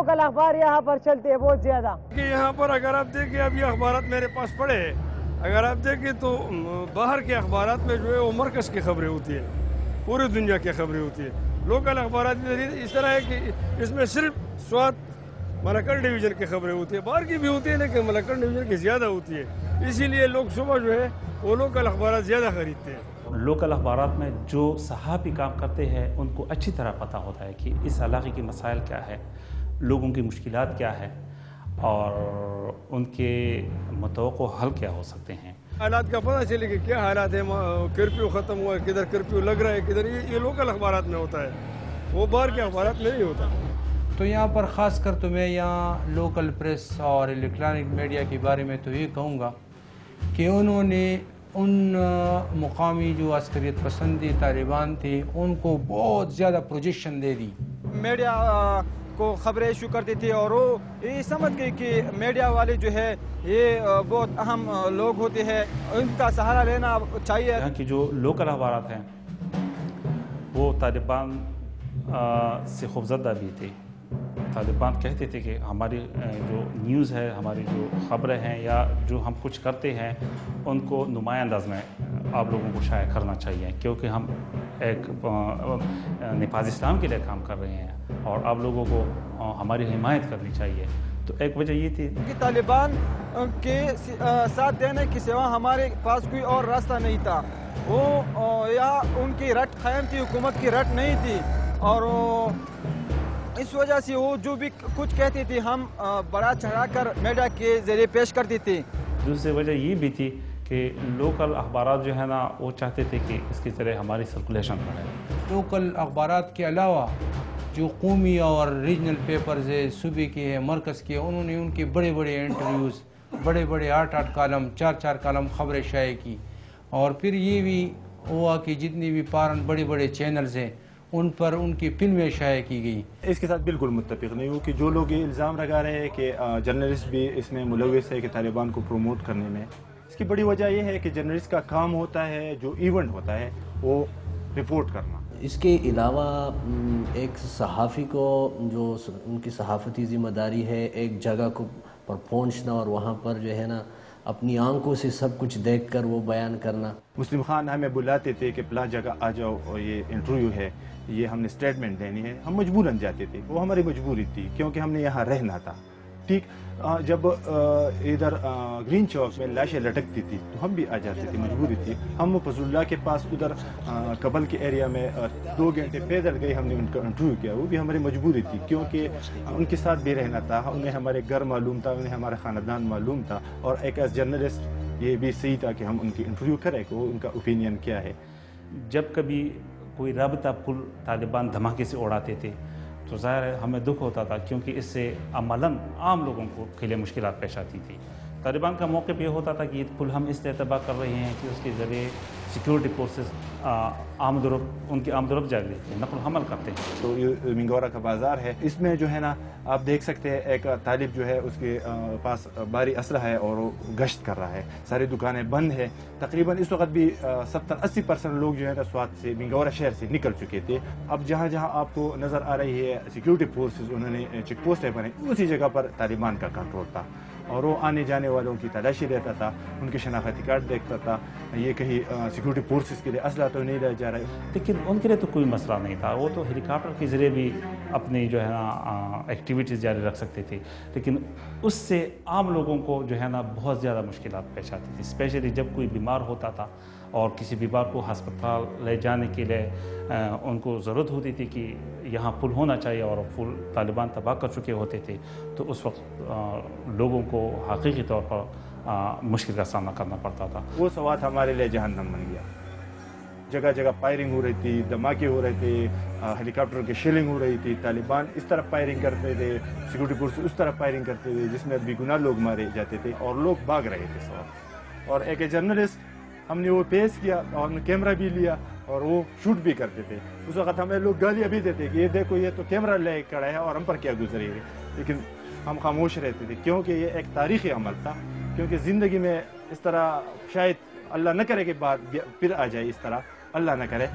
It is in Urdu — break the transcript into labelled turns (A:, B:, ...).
A: لوکل اخبار یہاں پر چلتے ہیں بہت زیادہ.
B: کہ یہاں پر اگر آپ دیکھیں اب یہ اخبارات میرے پاس پڑے ہیں، اگر آپ دیکھیں تو باہر کے اخبارات میں جو ہے وہ مرکز کی خبریں ہوتی ہیں، پوری دنیا کی خبریں ہوتی ہیں. لوکل اخبارات اس طرح ہے کہ اس میں صرف سوات ملکڑ ڈویژن کی خبریں ہوتی ہیں، باہر کی بھی ہوتی ہیں لیکن ملکڑ ڈویژن کی زیادہ ہوتی ہے. اسی لیے لوگ صبح جو ہے وہ لوکل اخبارات زیادہ خریدتے ہیں.
C: لوکل اخبارات میں جو صحافی کام کرتے ہیں ان کو اچھی طرح پتہ ہوتا ہے کہ اس علاقے کی مسائل کیا ہے، لوگوں کی مشکلات کیا ہے اور ان کے متوقع حل کیا ہو سکتے ہیں.
B: حالات کا پتہ چلے کہ کیا حالات ہیں، کرفیو ختم ہوا ہے، کدھر کرفیو لگ رہا ہے، کدھر یہ لوکل اخبارات میں ہوتا ہے، وہ باہر کے اخبارات میں نہیں ہوتا.
D: تو یہاں پر خاص کر تو میں یہاں لوکل پریس اور الیکٹرانک میڈیا کے بارے میں تو یہ کہوں گا کہ انہوں نے ان مقامی جو عسکریت پسندی طالبان تھے ان کو بہت زیادہ پروجیکشن دے دی.
E: میڈیا کو خبریں ایشو کرتی تھی اور وہ یہ سمجھ گئی کہ میڈیا والے جو ہے یہ بہت اہم لوگ ہوتے ہیں، ان کا سہارا لینا چاہیے.
C: یہاں کی جو لوکل اخبارات ہیں وہ طالبان سے خوفزدہ بھی تھے. طالبان کہتے تھے کہ ہماری جو نیوز ہے، ہماری جو خبریں ہیں یا جو ہم کچھ کرتے ہیں ان کو نمایاں انداز میں آپ لوگوں کو شائع کرنا چاہیے، کیونکہ ہم ایک نفاذ اسلام کے لیے کام کر رہے ہیں اور آپ لوگوں کو ہماری حمایت کرنی چاہیے. تو ایک وجہ یہ تھی
E: کہ طالبان کے ساتھ دینے کے سوا ہمارے پاس کوئی اور راستہ نہیں تھا. وہ یا ان کی رٹ قائم تھی، حکومت کی رٹ نہیں تھی، اور اس وجہ سے وہ جو بھی کچھ کہتی تھی ہم بڑا چڑھا کر میڈیا کے ذریعے پیش کرتی تھی.
C: دوسری وجہ یہ بھی تھی کہ لوکل اخبارات جو ہے نا وہ چاہتے تھے کہ اس کی طرح ہماری سرکولیشن بڑھے.
D: لوکل اخبارات کے علاوہ جو قومی اور ریجنل پیپرز ہے، صوبے کے ہیں، مرکز کے، انہوں نے ان کے بڑے بڑے انٹرویوز، بڑے بڑے 8 کالم 4 کالم خبریں شائع کی. اور پھر یہ بھی ہوا کہ جتنی بھی بڑے بڑے چینلز ہیں ان پر ان کی فلمیں شائع کی گئی.
F: اس کے ساتھ بالکل متفق نہیں ہوں کہ جو لوگ یہ الزام لگا رہے ہیں کہ جرنلسٹ بھی اس میں ملوث ہے کہ طالبان کو پروموٹ کرنے میں، اس کی بڑی وجہ یہ ہے کہ جرنلسٹ کا کام ہوتا ہے، جو ایونٹ ہوتا ہے وہ رپورٹ کرنا.
G: اس کے علاوہ ایک صحافی کو جو ان کی صحافتی ذمہ داری ہے ایک جگہ کو پر پہنچنا اور وہاں پر جو ہے نا اپنی آنکھوں سے سب کچھ دیکھ کر وہ بیان کرنا.
F: مسلم خان ہمیں بلاتے تھے کہ فلاں جگہ آ جاؤ اور یہ انٹرویو ہے، یہ ہم نے اسٹیٹمنٹ دینی ہے، ہم مجبوراً جاتے تھے. وہ ہماری مجبوری تھی کیونکہ ہم نے یہاں رہنا تھا. ٹھیک جب ادھر گرین چوک میں لاشیں لٹکتی تھی تو ہم بھی آ جاتے تھے، مجبوری تھی. ہم فضل اللہ کے پاس ادھر کبل کے ایریا میں 2 گھنٹے پیدل گئے، ہم نے ان کا انٹرویو کیا، وہ بھی ہماری مجبوری تھی کیونکہ ان کے ساتھ بھی رہنا تھا. انہیں ہمارے گھر معلوم تھا، انہیں ہمارا خاندان معلوم تھا، اور ایک ایز جرنلسٹ یہ بھی صحیح تھا کہ ہم ان کی انٹرویو کریں کہ وہ ان کا اوپینین کیا ہے.
C: جب کبھی کوئی رابطہ پل طالبان دھماکے سے اڑاتے تھے تو ظاہر ہے ہمیں دکھ ہوتا تھا، کیونکہ اس سے عملاً عام لوگوں کو کے لیے مشکلات پیش آتی تھی. طالبان کا موقف یہ ہوتا تھا کہ یہ پل ہم اس لیے تباہ کر رہے ہیں کہ اس کے ذریعے سیکیورٹی فورسز ان کی آمد و رفت جاری رہتی ہے، نقل و حمل کرتے ہیں.
F: تو یہ منگورا کا بازار ہے، اس میں جو ہے نا آپ دیکھ سکتے ہیں ایک طالب جو ہے اس کے پاس بھاری اسلحہ ہے اور وہ گشت کر رہا ہے. ساری دکانیں بند ہیں. تقریباً اس وقت بھی 70-80% لوگ جو ہے نا سوات سے منگورا شہر سے نکل چکے تھے. اب جہاں جہاں آپ کو نظر آ رہی ہے سیکیورٹی فورسز انہوں نے چیک پوسٹیں بنائی، اسی جگہ پر طالبان کا کنٹرول تھا اور وہ آنے جانے والوں کی تلاشی لیتا تھا، ان کے شناختی کارڈ دیکھتا تھا. یہ کہیں سیکیورٹی فورسز کے لیے اسلحہ تو نہیں لے جا رہا ہے.
C: لیکن ان کے لیے تو کوئی مسئلہ نہیں تھا، وہ تو ہیلی کاپٹر کے ذریعے بھی اپنی جو ہے نا ایکٹیویٹیز جاری رکھ سکتے تھے. لیکن اس سے عام لوگوں کو جو ہے نا بہت زیادہ مشکلات پیش آتی تھی، اسپیشلی جب کوئی بیمار ہوتا تھا اور کسی بیمار کو ہسپتال لے جانے کے لیے ان کو ضرورت ہوتی تھی کہ یہاں پل ہونا چاہیے اور پل طالبان تباہ کر چکے ہوتے تھے، تو اس وقت لوگوں کو حقیقی طور پر مشکل کا سامنا کرنا پڑتا تھا.
F: وہ سوات ہمارے لیے جہنم بن گیا. جگہ جگہ فائرنگ ہو رہی تھی، دھماکے ہو رہے تھے، ہیلی کاپٹر کی شیلنگ ہو رہی تھی. طالبان اس طرف فائرنگ کرتے تھے، سیکورٹی فورس اس طرف فائرنگ کرتے تھے، جس میں بے گناہ لوگ مارے جاتے تھے اور لوگ بھاگ رہے تھے سوات. اور ایک جرنلسٹ ہم نے وہ پیش کیا اور ہم نے کیمرہ بھی لیا اور وہ شوٹ بھی کرتے تھے. اس وقت ہمیں لوگ گالیاں بھی دیتے کہ یہ دیکھو یہ تو کیمرہ لے کھڑا ہے اور ہم پر کیا گزری ہے. لیکن ہم خاموش رہتے تھے کیونکہ یہ ایک تاریخی عمل تھا. کیونکہ زندگی میں اس طرح شاید اللہ نہ کرے کہ بات پھر آ جائے، اس طرح اللہ نہ کرے.